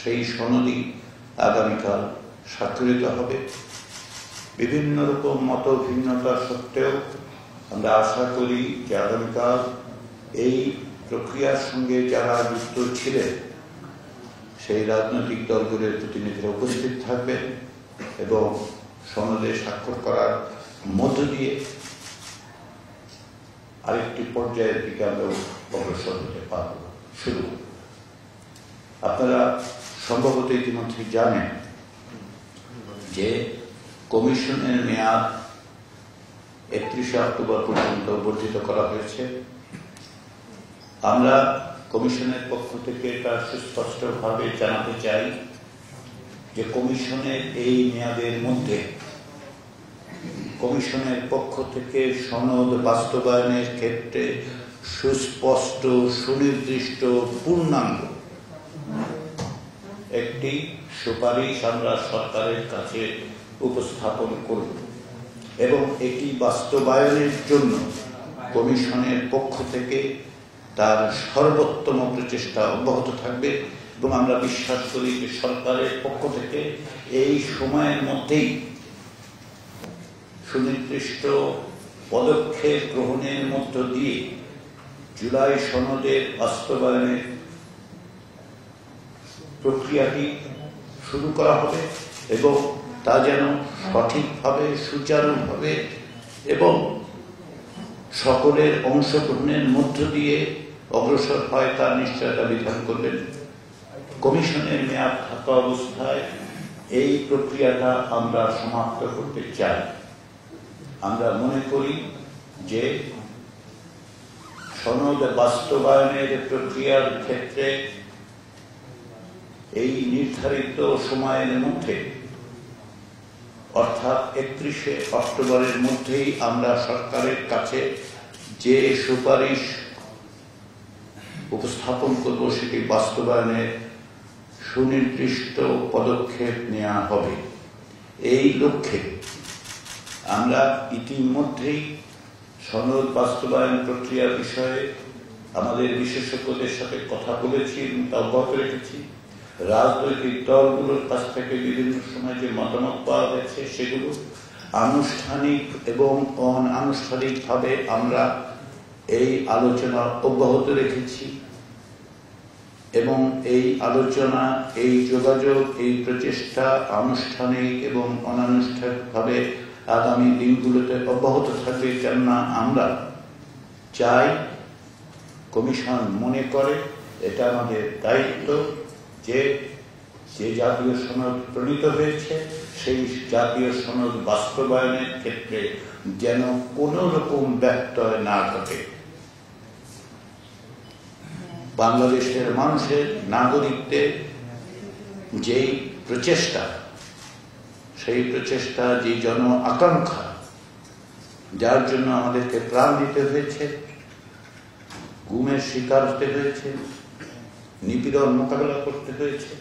সেই সনদই আগামীকাল স্বাক্ষরিত হবে। বিভিন্ন রকম মত ভিন্নতা সত্ত্বেও আমরা আশা করি যে আগামীকাল এই প্রক্রিয়ার সঙ্গে যারা যুক্ত ছিলেন সেই রাজনৈতিক দলগুলোর প্রতিনিধিরা উপস্থিত থাকবেন এবং সনদে স্বাক্ষর করার মধ্য দিয়ে আরেকটি পর্যায়ের দিকে আমরা অগ্রসর হতে পারব। শুরু আপনারা সম্ভবত ইতিমধ্যে জানেন যে কমিশনের মেয়াদ 31শে অক্টোবর পর্যন্ত বর্ধিত করা হয়েছে। আমরা কমিশনের পক্ষ থেকে এটা সুস্পষ্টভাবে জানাতে চাই যে কমিশনের এই মেয়াদের মধ্যে কমিশনের পক্ষ থেকে সনদ বাস্তবায়নের ক্ষেত্রে সুস্পষ্ট সুনির্দিষ্ট পূর্ণাঙ্গ একটি সুপারিশ আমরা সরকারের কাছে উপস্থাপন করব এবং এটি বাস্তবায়নের জন্য কমিশনের পক্ষ থেকে তার সর্বোত্তম প্রচেষ্টা অব্যাহত থাকবে এবং আমরা বিশ্বাস করি যে সরকারের পক্ষ থেকে এই সময়ের মধ্যেই সুনির্দিষ্ট পদক্ষেপ গ্রহণের মধ্য দিয়ে জুলাই সনদের বাস্তবায়নের প্রক্রিয়াটি শুরু করা হবে এবং তা যেন সঠিকভাবে সুচারুভাবে এবং সকলের অংশগ্রহণের মধ্য দিয়ে অগ্রসর হয় তার নিশ্চয়তা বিধান করলেন। কমিশনের মেয়াদ থাকা অবস্থায় এই প্রক্রিয়াটা আমরা সমাপ্ত করতে চাই। আমরা মনে করি যে সনদ বাস্তবায়নের প্রক্রিয়ার ক্ষেত্রে এই নির্ধারিত সময়ের মধ্যে অর্থাৎ 31শে অক্টোবরের মধ্যেই আমরা সরকারের কাছে যে সুপারিশ উপস্থাপন করব সেটি বাস্তবায়নের সুনির্দিষ্ট পদক্ষেপ নেওয়া হবে। এই লক্ষ্যে আমরা ইতিমধ্যেই সনদ বাস্তবায়ন প্রক্রিয়ার বিষয়ে আমাদের বিশেষজ্ঞদের সাথে কথা বলেছি এবং তা অব্যাহত রেখেছি। রাজনৈতিক দলগুলোর কাছ থেকে বিভিন্ন সময় যে মতামত পাওয়া গেছে সেগুলো আনুষ্ঠানিক এবং অনানুষ্ঠানিকভাবে আমরা এই আলোচনা অব্যাহত রেখেছি এবং এই আলোচনা, এই যোগাযোগ, এই প্রচেষ্টা আনুষ্ঠানিক এবং অনানুষ্ঠানিকভাবে আগামী দিনগুলোতে অব্যাহত থাকবে। কেননা আমরা চাই, কমিশন মনে করে এটা আমাদের দায়িত্ব যে জাতীয় সনদ প্রণীত হয়েছে সেই জাতীয় সনদ বাস্তবায়নের ক্ষেত্রে যেন কোন রকম ব্যত্যয় না ঘটে। বাংলাদেশের মানুষের নাগরিকদের যেই প্রচেষ্টা, সেই প্রচেষ্টা, যে জন আকাঙ্ক্ষা, যার জন্য আমাদেরকে প্রাণ দিতে হয়েছে, গুমের শিকার হতে হয়েছে, নিপীড়ন মোকাবেলা করতে হয়েছে,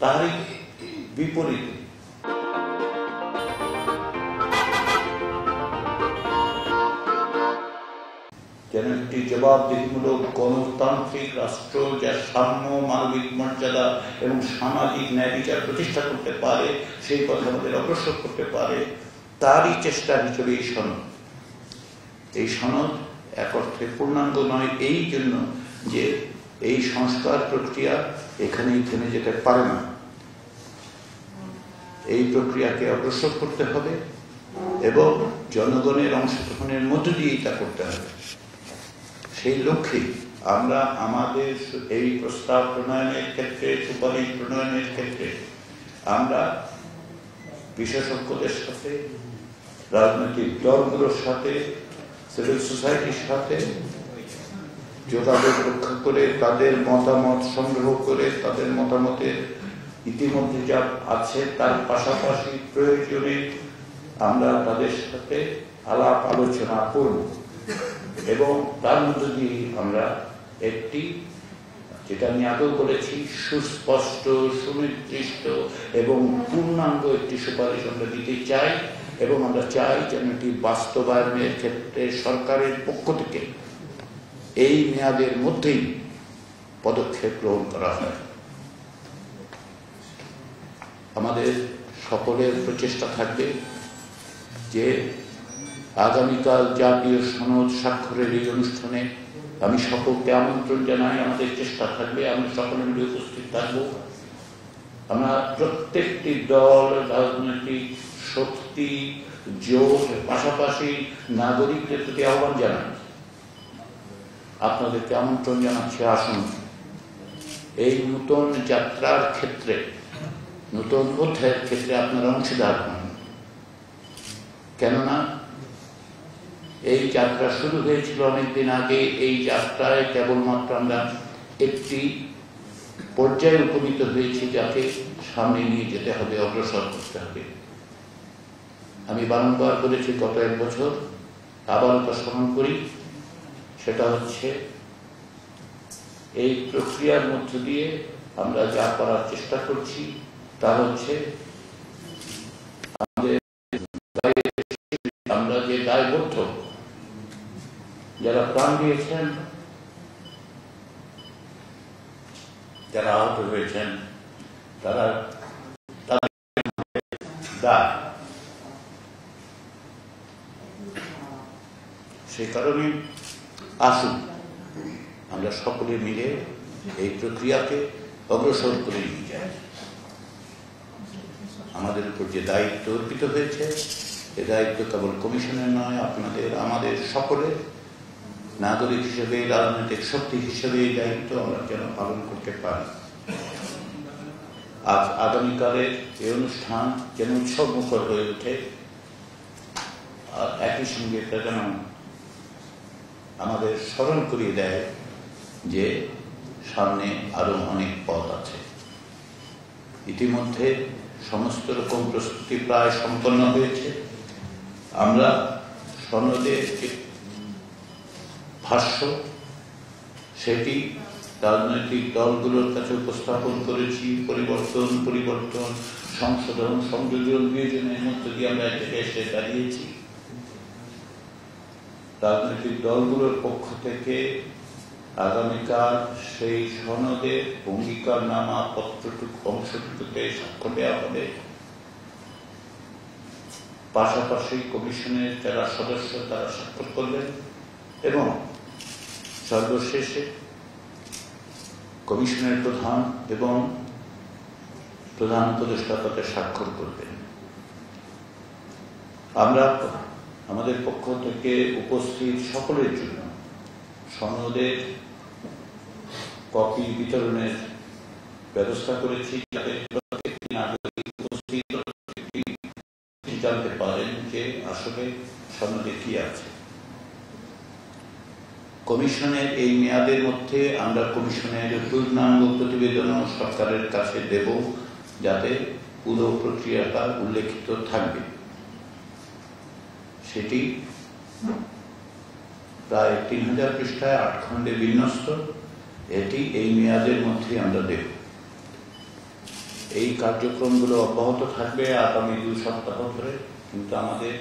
তারই বিপরীতে যেন একটি জবাবদিহিমূলক গণতান্ত্রিক রাষ্ট্র যা সাম্য, মানবিক মর্যাদা এবং সামাজিক ন্যায় বিচার প্রতিষ্ঠা করতে পারে, সেই কথা আমাদের অগ্রসর করতে পারে, তারই চেষ্টা হিসেবে এই সনদ। এই সনদ এক অর্থে পূর্ণাঙ্গ নয় এই জন্য যে এই সংস্কার প্রক্রিয়া এখানেই থেমে যেতে পারে না। এই প্রক্রিয়াকে অগ্রসর করতে হবে এবং জনগণের অংশগ্রহণের মধ্য দিয়েই তা করতে হবে। সেই লক্ষ্যে আমরা আমাদের এই প্রস্তাব প্রণয়নের ক্ষেত্রে, সুপারিশ প্রণয়নের ক্ষেত্রে আমরা বিশেষজ্ঞদের সাথে, রাজনৈতিক দলগুলোর সাথে, সিভিল সোসাইটির সাথে যোগাযোগ রক্ষা করে, তাদের মতামত সংগ্রহ করে, তাদের মতামতের ইতিমধ্যে যা আছে তার পাশাপাশি প্রয়োজনে আমরা তাদের সাথে আলাপ আলোচনা করব এবং তার মধ্যে দিয়ে আমরা একটি, যেটা আমি আগেও বলেছি, সুস্পষ্ট, সুনির্দিষ্ট এবং পূর্ণাঙ্গ একটি সুপারিশ আমরা দিতে চাই এবং আমরা চাই যেন এটি বাস্তবায়নের ক্ষেত্রে সরকারের পক্ষ থেকে এই মেয়াদের মধ্যেই পদক্ষেপ গ্রহণ করা হয়। আমাদের সকলের প্রচেষ্টা থাকবে যে আগামীকাল জাতীয় সনদ স্বাক্ষরের এই অনুষ্ঠানে আমি সকলকে আমন্ত্রণ জানাই। আমাদের চেষ্টা থাকবে আমরা সকলে মিলে উপস্থিত থাকব। আমরা প্রত্যেকটি দল, রাজনৈতিক শক্তি, জোট, পাশাপাশি নাগরিকদের প্রতি আহ্বান জানাই, আপনাদেরকে আমন্ত্রণ জানাচ্ছি, আসুন এই নূতন যাত্রার ক্ষেত্রে, নূতন অধ্যায়ের ক্ষেত্রে আপনারা অংশীদার হন। কেননা এই যাত্রা শুরু হয়েছিল অনেকদিন আগে। এই যাত্রায় কেবলমাত্র আমরা একটি পর্যায়ে উপনীত হয়েছি যাকে সামনে নিয়ে যেতে হবে, অগ্রসর করতে হবে। আমি বারংবার বলেছি গত 1 বছর, আবার তো স্মরণ করি, সেটা হচ্ছে এই প্রক্রিয়ার মধ্য দিয়ে আমরা যা করার চেষ্টা করছি তা হচ্ছে আমরা যে দায়বদ্ধ, যারা প্রাণ দিয়েছেন, যারা আহত হয়েছেন, তারা দায়, সে কারণে আসুন আমরা সকলে মিলে এই প্রক্রিয়াকে অগ্রসর করে নিয়ে যাই। আমাদের উপর যে দায়িত্ব অর্পিত হয়েছে, এ দায়িত্ব কেবল কমিশনের নয়, আপনাদের, আমাদের সকলের নাগরিক হিসেবে, রাজনৈতিক শক্তি হিসেবে এই দায়িত্ব আমরা যেন পালন করতে পারি। আজ আগামীকালের এই অনুষ্ঠান যেন উৎসব মুখর হয়ে ওঠে, আর একই সঙ্গে এটা যেন আমাদের স্মরণ করিয়ে দেয় যে সামনে আরো অনেক পথ আছে। ইতিমধ্যে সমস্ত রকম প্রস্তুতি প্রায় সম্পন্ন হয়েছে। আমরা সনদের যে ভাষ্য, সেটি রাজনৈতিক দলগুলোর কাছে উপস্থাপন করেছি। পরিবর্তন, সংশোধন, সংযোজন, বিয়োজনের মধ্য দিয়ে আমরা এটাকে এসে দাঁড়িয়েছি। রাজনৈতিক দলগুলোর পক্ষ থেকে আগামীকাল সেই সনদের অঙ্গীকারনামা অংশটুকুতে স্বাক্ষর দেওয়া হবে। পাশাপাশি কমিশনের যারা সদস্য তারা স্বাক্ষর করবেন এবং সর্বশেষে কমিশনের প্রধান এবং প্রধান উপদেষ্টা তাতে স্বাক্ষর করবেন। আমরা আমাদের পক্ষ থেকে উপস্থিত সকলের জন্য সনদের কপি বিতরণের ব্যবস্থা করেছি, যাতে প্রত্যেকটি নাগরিক উপস্থিত জানতে পারেন যে আসলে সনদে কি আছে। কমিশনের এই মেয়াদের মধ্যে আমরা কমিশনের পূর্ণাঙ্গ প্রতিবেদনও সরকারের কাছে দেব, যাতে পুরো প্রক্রিয়াটা উল্লেখিত থাকবে। সেটি প্রায় 3000 পৃষ্ঠায় 8 খণ্ডে বিন্যস্ত। এটি এই মেয়াদের মধ্যে আমরা দেব। এই কার্যক্রমগুলো অব্যাহত থাকবে আগামী 2 সপ্তাহ ধরে, কিন্তু আমাদের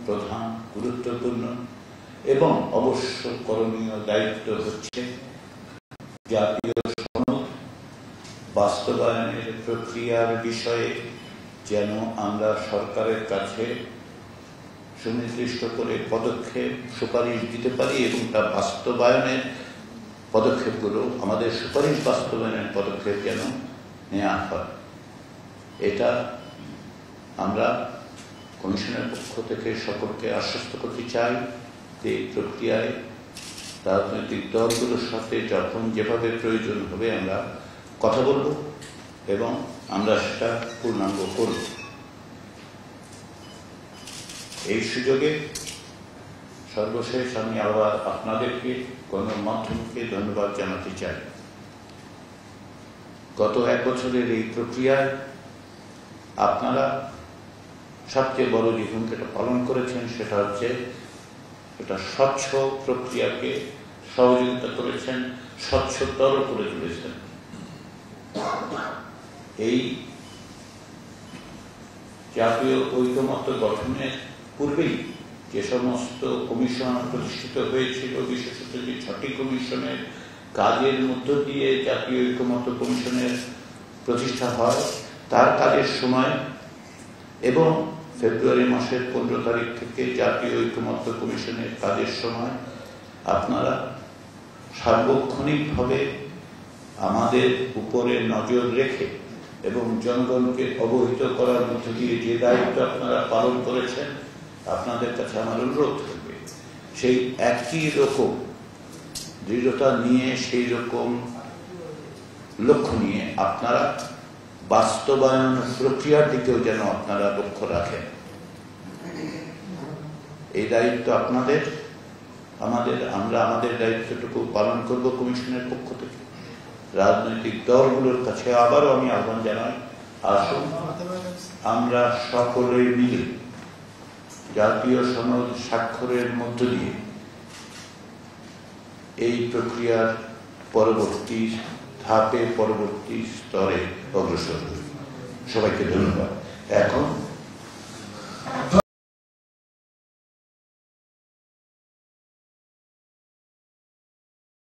প্রধান গুরুত্বপূর্ণ এবং অবশ্য করণীয় দায়িত্ব হচ্ছে জাতীয় সনদ বাস্তবায়নের প্রক্রিয়ার বিষয়ে যেন আমরা সরকারের কাছে সুনির্দিষ্ট করে পদক্ষেপ, সুপারিশ দিতে পারি এবং তা বাস্তবায়নের পদক্ষেপগুলো, আমাদের সুপারিশ বাস্তবায়নের পদক্ষেপ যেন নেওয়া হয়। এটা আমরা কমিশনের পক্ষ থেকে সকলকে আশ্বস্ত করতে চাই যে এই প্রক্রিয়ায় রাজনৈতিক দলগুলোর সাথে যখন যেভাবে প্রয়োজন হবে আমরা কথা বলব এবং আমরা সেটা পূর্ণাঙ্গ করব। এই সুযোগে সর্বশেষ আমি আবার আপনাদেরকে, গণমাধ্যমকে ধন্যবাদ জানাতে চাই। গত 1 বছরের এই প্রক্রিয়ায় আপনারা সবচেয়ে বড় যে ভূমিকাটা পালন করেছেন সেটা হচ্ছে এটা স্বচ্ছ প্রক্রিয়াকে সহযোগিতা করেছেন, স্বচ্ছতর করে তুলেছেন। এই জাতীয় ঐকমত্য গঠনের পূর্বেই যে সমস্ত কমিশন প্রতিষ্ঠিত হয়েছিল, বিশেষত যে 6টি কমিশনের কাজের মধ্য দিয়ে জাতীয় ঐকমত্য কমিশনের প্রতিষ্ঠা হয়, তার কাজের সময় এবং ফেব্রুয়ারি মাসের 15 তারিখ থেকে জাতীয় ঐকমত্য কমিশনের কাজের সময় আপনারা সার্বক্ষণিকভাবে আমাদের উপরে নজর রেখে এবং জনগণকে অবহিত করার মধ্য দিয়ে যে দায়িত্ব আপনারা পালন করেছেন, আপনাদের কাছে আমার অনুরোধ থাকবে সেই একই রকম দৃঢ়তা নিয়ে, সেই রকম লক্ষ্য নিয়ে আপনারা বাস্তবায়ন প্রক্রিয়ার দিকেও যেন আপনারা লক্ষ্য রাখেন। এই দায়িত্ব আপনাদের, আমরা আমাদের দায়িত্বটুকু পালন করব কমিশনের পক্ষ থেকে। রাজনৈতিক দলগুলোর কাছে আবারও আমি আহ্বান জানাই, আসুন আমরা সকলে মিলে জাতীয় সনদ স্বাক্ষরের মধ্য দিয়ে এই প্রক্রিয়ার পরবর্তী ধাপে, পরবর্তী স্তরে অগ্রসর হই। সবাইকে ধন্যবাদ। এখন